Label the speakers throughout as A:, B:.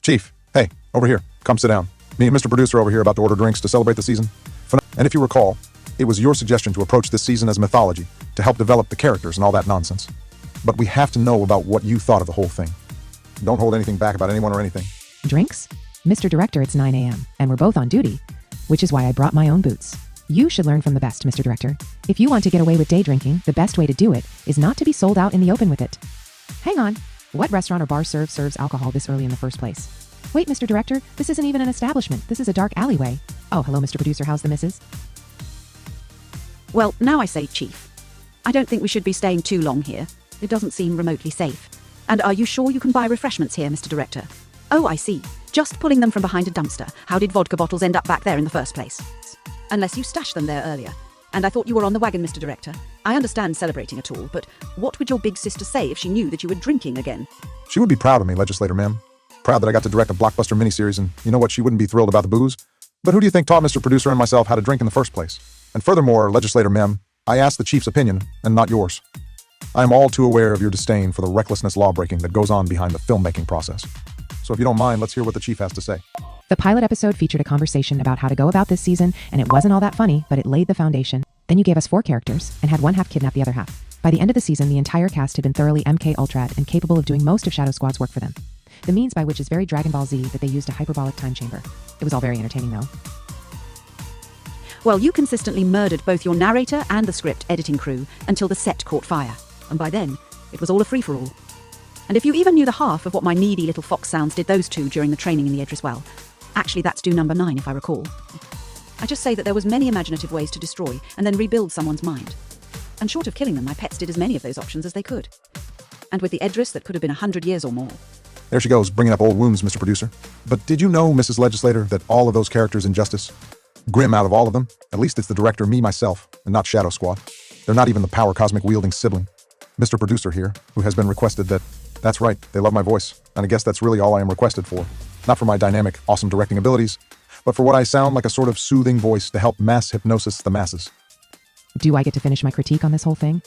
A: Chief, hey, over here. Come sit down. Me and Mr. Producer over here about to order drinks to celebrate the season. And if you recall, it was your suggestion to approach this season as mythology to help develop the characters and all that nonsense. But we have to know about what you thought of the whole thing. Don't hold anything back about anyone or anything.
B: Drinks? Mr. Director, it's 9 a.m. and we're both on duty, which is why I brought my own boots. You should learn from the best, Mr. Director. If you want to get away with day drinking, the best way to do it is not to be sold out in the open with it. Hang on. What restaurant or bar serves alcohol this early in the first place? Wait, Mr. Director, this isn't even an establishment. This is a dark alleyway. Oh, hello, Mr. Producer. How's the missus?
C: Well, now I say, Chief. I don't think we should be staying too long here. It doesn't seem remotely safe. And are you sure you can buy refreshments here, Mr. Director? Oh, I see. Just pulling them from behind a dumpster. How did vodka bottles end up back there in the first place? Unless you stashed them there earlier. And I thought you were on the wagon, Mr. Director. I understand celebrating at all, but what would your big sister say if she knew that you were drinking again?
A: She would be proud of me, Legislator Mem. Proud that I got to direct a blockbuster miniseries, and you know what? She wouldn't be thrilled about the booze. But who do you think taught Mr. Producer and myself how to drink in the first place? And furthermore, Legislator Mem, I asked the Chief's opinion, and not yours. I am all too aware of your disdain for the recklessness lawbreaking that goes on behind the filmmaking process. So if you don't mind, let's hear what the Chief has to say.
B: The pilot episode featured a conversation about how to go about this season, and it wasn't all that funny, but it laid the foundation. Then you gave us 4 characters, and had one half kidnap the other half. By the end of the season, the entire cast had been thoroughly MK Ultra'd and capable of doing most of Shadow Squad's work for them. The means by which is very Dragon Ball Z that they used a hyperbolic time chamber. It was all very entertaining, though.
C: Well, you consistently murdered both your narrator and the script editing crew until the set caught fire. And by then, it was all a free-for-all. And if you even knew the half of what my needy little fox sounds did those two during the training in the Idris Well, actually that's due number 9 if I recall. I just say that there was many imaginative ways to destroy and then rebuild someone's mind. And short of killing them, my pets did as many of those options as they could. And with the Idris, that could have been 100 years or more.
A: There she goes, bringing up old wounds, Mr. Producer. But did you know, Mrs. Legislator, that all of those characters in Justice, Grimm out of all of them, at least it's the director, me, myself, and not Shadow Squad. They're not even the power cosmic wielding sibling. Mr. Producer here, who has been requested that, that's right, they love my voice. And I guess that's really all I am requested for. Not for my dynamic, awesome directing abilities, but for what I sound like a sort of soothing voice to help mass hypnosis the masses.
B: Do I get to finish my critique on this whole thing?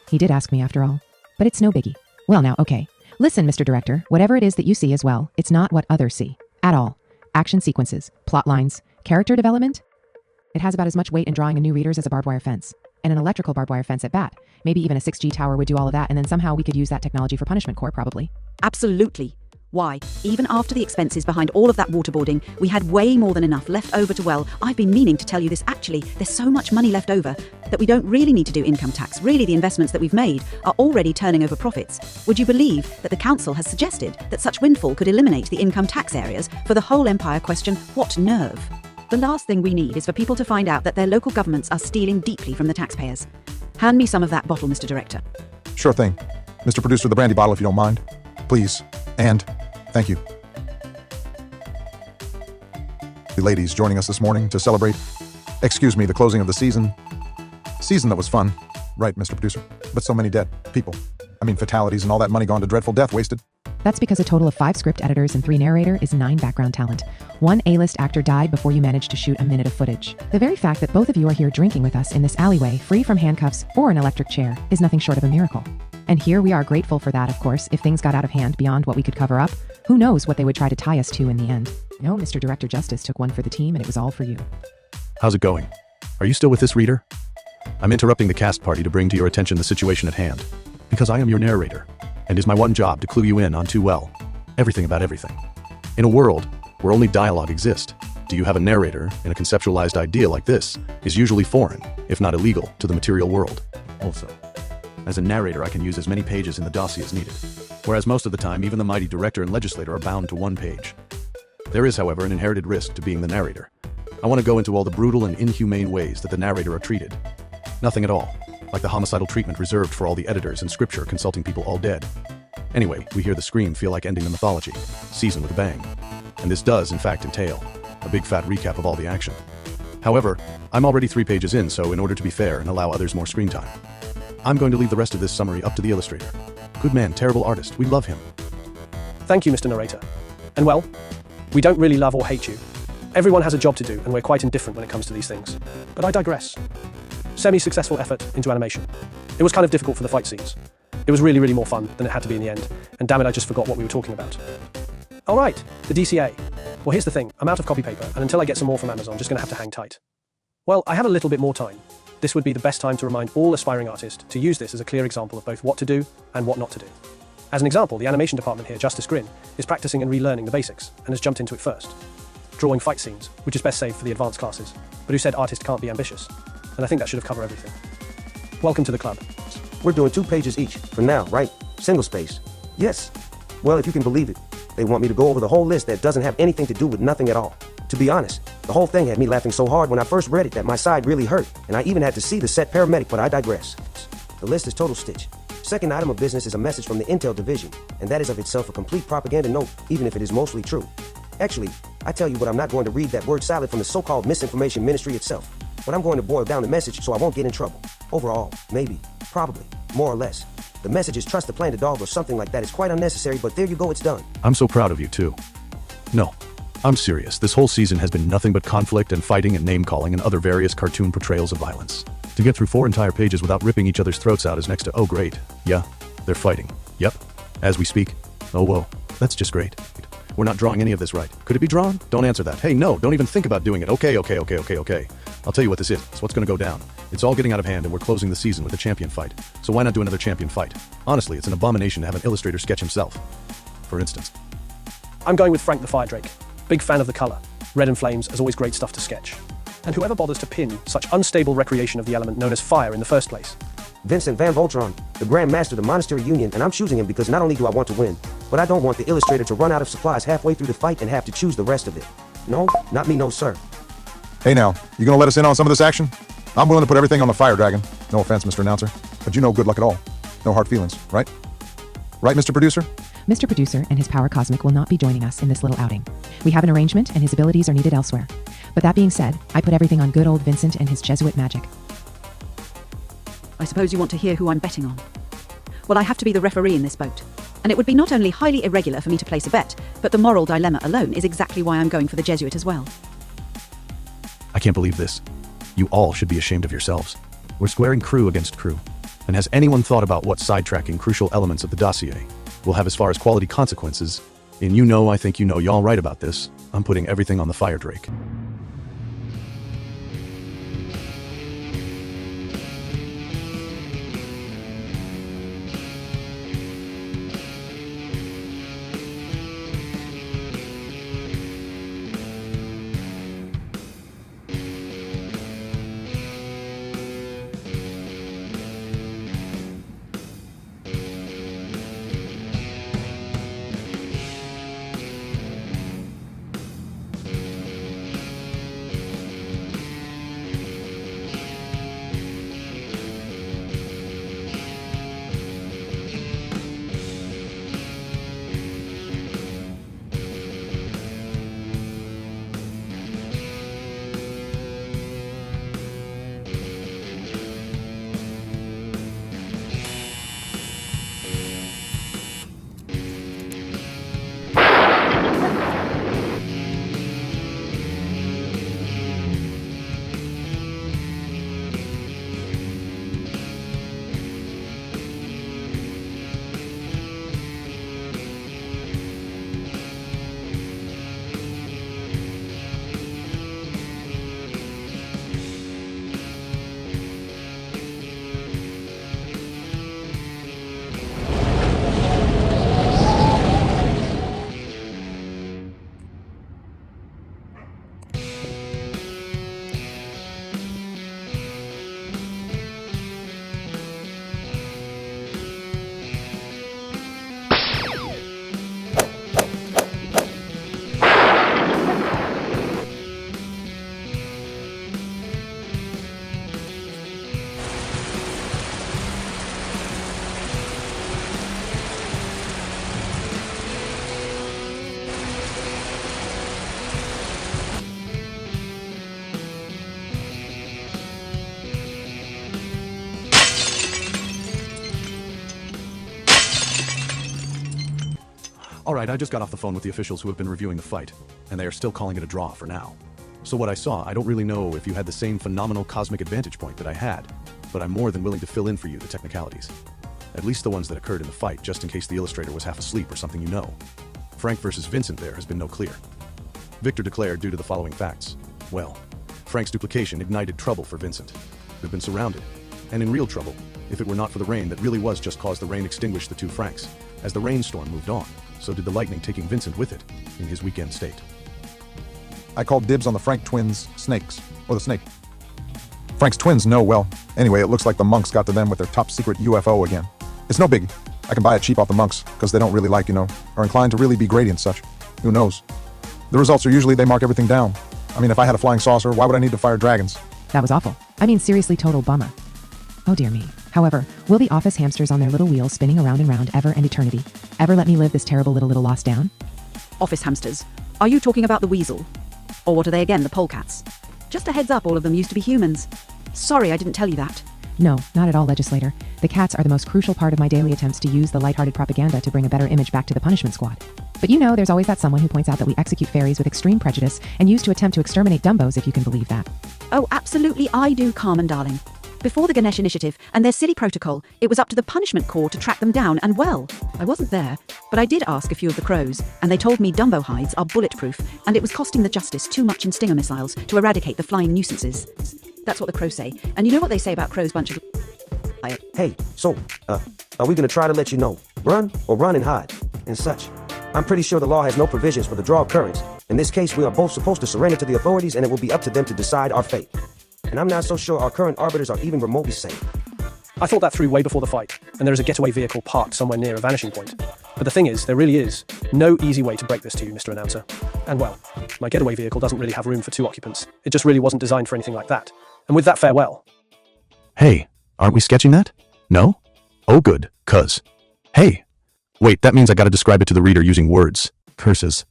B: He did ask me after all. But it's no biggie. Well now, okay. Listen, Mr. Director, whatever it is that you see as well, it's not what others see. At all. Action sequences, plot lines, character development. It has about as much weight in drawing in new readers as a barbed wire fence. And an electrical barbed wire fence at bat. Maybe even a 6G tower would do all of that, and then somehow we could use that technology for Punishment Corps, probably.
C: Absolutely. Why, even after the expenses behind all of that waterboarding, we had way more than enough left over to, well, I've been meaning to tell you this actually, there's so much money left over that we don't really need to do income tax. Really, the investments that we've made are already turning over profits. Would you believe that the council has suggested that such windfall could eliminate the income tax areas for the whole empire? Question, what nerve? The last thing we need is for people to find out that their local governments are stealing deeply from the taxpayers. Hand me some of that bottle, Mr. Director.
A: Sure thing. Mr. Producer, the brandy bottle if you don't mind. Please. And thank you. The ladies joining us this morning to celebrate, the closing of the season. Season that was fun. Right, Mr. Producer. But so many dead people. Fatalities and all that money gone to dreadful death wasted.
B: That's because a total of 5 script editors and 3 narrator is 9 background talent. 1 A-list actor died before you managed to shoot a minute of footage. The very fact that both of you are here drinking with us in this alleyway, free from handcuffs or an electric chair, is nothing short of a miracle. And here we are grateful for that, of course. If things got out of hand beyond what we could cover up, who knows what they would try to tie us to in the end. No, Mr. Director Justice took one for the team and it was all for you.
D: How's it going? Are you still with this reader? I'm interrupting the cast party to bring to your attention the situation at hand, because I am your narrator, and it's my one job to clue you in on everything about everything. In a world where only dialogue exists, do you have a narrator in a conceptualized idea like this is usually foreign, if not illegal, to the material world. Also, as a narrator, I can use as many pages in the dossier as needed, whereas most of the time, even the mighty director and legislator are bound to 1 page. There is, however, an inherited risk to being the narrator. I want to go into all the brutal and inhumane ways that the narrator are treated. Nothing at all, like the homicidal treatment reserved for all the editors and scripture consulting people all dead. Anyway, we hear the scream feel like ending the mythology, season with a bang. And this does, in fact, entail a big fat recap of all the action. However, I'm already 3 pages in, so in order to be fair and allow others more screen time, I'm going to leave the rest of this summary up to the illustrator. Good man, terrible artist, we love him.
E: Thank you, Mr. Narrator. And well, we don't really love or hate you. Everyone has a job to do, and we're quite indifferent when it comes to these things. But I digress. Semi-successful effort into animation. It was kind of difficult for the fight scenes. It was really, really more fun than it had to be in the end, and damn it, I just forgot what we were talking about. All right, the DCA. Well, here's the thing. I'm out of copy paper, and until I get some more from Amazon, just going to have to hang tight. Well, I have a little bit more time. This would be the best time to remind all aspiring artists to use this as a clear example of both what to do and what not to do. As an example, the animation department here, Justice Grimm, is practicing and relearning the basics, and has jumped into it first. Drawing fight scenes, which is best saved for the advanced classes, but who said artists can't be ambitious? And I think that should have covered everything. Welcome to the club.
F: We're doing 2 pages each, for now, right? Single space. Yes. Well, if you can believe it, they want me to go over the whole list that doesn't have anything to do with nothing at all. To be honest, the whole thing had me laughing so hard when I first read it that my side really hurt, and I even had to see the set paramedic, but I digress. The list is total stitch. Second item of business is a message from the Intel division, and that is of itself a complete propaganda note, even if it is mostly true. Actually, I tell you what, I'm not going to read that word salad from the so-called misinformation ministry itself, but I'm going to boil down the message so I won't get in trouble. Overall, maybe, probably, more or less. The message is trust the planted dog or something like that. It's quite unnecessary, but there you go, it's done.
D: I'm so proud of you, too. No, I'm serious. This whole season has been nothing but conflict and fighting and name-calling and other various cartoon portrayals of violence. To get through 4 entire pages without ripping each other's throats out is next to, oh great, yeah, they're fighting. Yep, as we speak. Oh whoa, that's just great. We're not drawing any of this right. Could it be drawn? Don't answer that. Hey, no, don't even think about doing it. Okay. I'll tell you what this is. It's what's gonna go down. It's all getting out of hand and we're closing the season with a champion fight. So why not do another champion fight? Honestly, it's an abomination to have an illustrator sketch himself. For instance.
E: I'm going with Frank the Fire Drake. Big fan of the color. Red and flames is always great stuff to sketch. And whoever bothers to pin such unstable recreation of the element known as fire in the first place.
F: Vincent Van Voltron, the Grand Master of the Monastery Union, and I'm choosing him because not only do I want to win, but I don't want the illustrator to run out of supplies halfway through the fight and have to choose the rest of it. No, not me, no sir.
A: Hey now, you gonna let us in on some of this action? I'm willing to put everything on the fire dragon. No offense, Mr. Announcer, but you know good luck at all. No hard feelings, right? Right, Mr. Producer?
B: Mr. Producer and his power cosmic will not be joining us in this little outing. We have an arrangement and his abilities are needed elsewhere. But that being said, I put everything on good old Vincent and his Jesuit magic.
C: I suppose you want to hear who I'm betting on. Well, I have to be the referee in this boat. And it would be not only highly irregular for me to place a bet, but the moral dilemma alone is exactly why I'm going for the Jesuit as well.
D: I can't believe this. You all should be ashamed of yourselves. We're squaring crew against crew. And has anyone thought about what sidetracking crucial elements of the dossier will have as far as quality consequences? And I think y'all right about this. I'm putting everything on the Fire Drake. Alright, I just got off the phone with the officials who have been reviewing the fight, and they are still calling it a draw for now. So what I saw, I don't really know if you had the same phenomenal cosmic advantage point that I had, but I'm more than willing to fill in for you the technicalities. At least the ones that occurred in the fight, just in case the illustrator was half asleep or something . Frank versus Vincent there has been no clear. Victor declared due to the following facts. Well, Frank's duplication ignited trouble for Vincent, who'd been surrounded, and in real trouble, if it were not for the rain that really was just cause the rain extinguished the two Franks. As the rainstorm moved on, so did the lightning, taking Vincent with it in his weekend state.
A: I called dibs on the Frank twins' snakes, or the snake. Frank's twins know well. Anyway, it looks like the monks got to them with their top secret UFO again. It's no biggie. I can buy it cheap off the monks, because they don't really like, are inclined to really be grady and such. Who knows? The results are usually they mark everything down. I mean, if I had a flying saucer, why would I need to fire dragons?
B: That was awful. I mean, seriously, total bummer. Oh dear me. However, will the office hamsters on their little wheels spinning around and round ever and eternity ever let me live this terrible little loss down?
C: Office hamsters. Are you talking about the weasel? Or what are they again, the polecats? Just a heads up, all of them used to be humans. Sorry, I didn't tell you that.
B: No, not at all, legislator. The cats are the most crucial part of my daily attempts to use the lighthearted propaganda to bring a better image back to the punishment squad. But there's always that someone who points out that we execute fairies with extreme prejudice and used to attempt to exterminate Dumbos, if you can believe that.
C: Oh, absolutely I do, Carmen darling. Before the Ganesh Initiative and their silly protocol, it was up to the Punishment Corps to track them down, and well, I wasn't there, but I did ask a few of the crows, and they told me Dumbo hides are bulletproof, and it was costing the Justice too much in Stinger missiles to eradicate the flying nuisances. That's what the crows say, and you know what they say about crows, bunch of...
F: Hey, so, are we gonna try to let you know? Run or run and hide, and such. I'm pretty sure the law has no provisions for the draw of currents. In this case, we are both supposed to surrender to the authorities, and it will be up to them to decide our fate. And I'm not so sure our current arbiters are even remotely safe.
E: I thought that through way before the fight, and there is a getaway vehicle parked somewhere near a vanishing point. But the thing is, there really is no easy way to break this to you, Mr. Announcer. And well, my getaway vehicle doesn't really have room for 2 occupants. It just really wasn't designed for anything like that. And with that, farewell.
D: Hey, aren't we sketching that? No? Oh good, hey. Wait, that means I gotta describe it to the reader using words. Curses.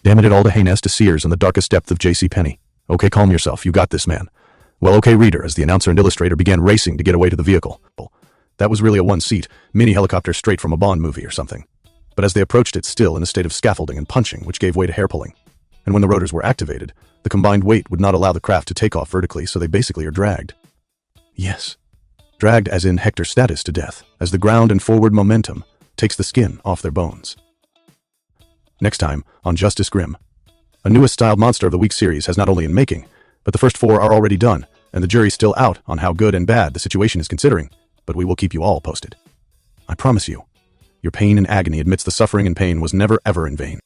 D: Damn it all to heinous to seers in the darkest depth of JCPenney. Okay, calm yourself, you got this, man. Well, okay, reader, as the announcer and illustrator began racing to get away to the vehicle. That was really a one-seat, mini-helicopter straight from a Bond movie or something. But as they approached it, still in a state of scaffolding and punching, which gave way to hair pulling. And when the rotors were activated, the combined weight would not allow the craft to take off vertically, so they basically are dragged. Yes. Dragged as in Hector status to death, as the ground and forward momentum takes the skin off their bones. Next time, on Justice Grimm. A newest styled Monster of the Week series has not only in making, but the first 4 are already done, and the jury's still out on how good and bad the situation is considering, but we will keep you all posted. I promise you, your pain and agony amidst the suffering and pain was never ever in vain.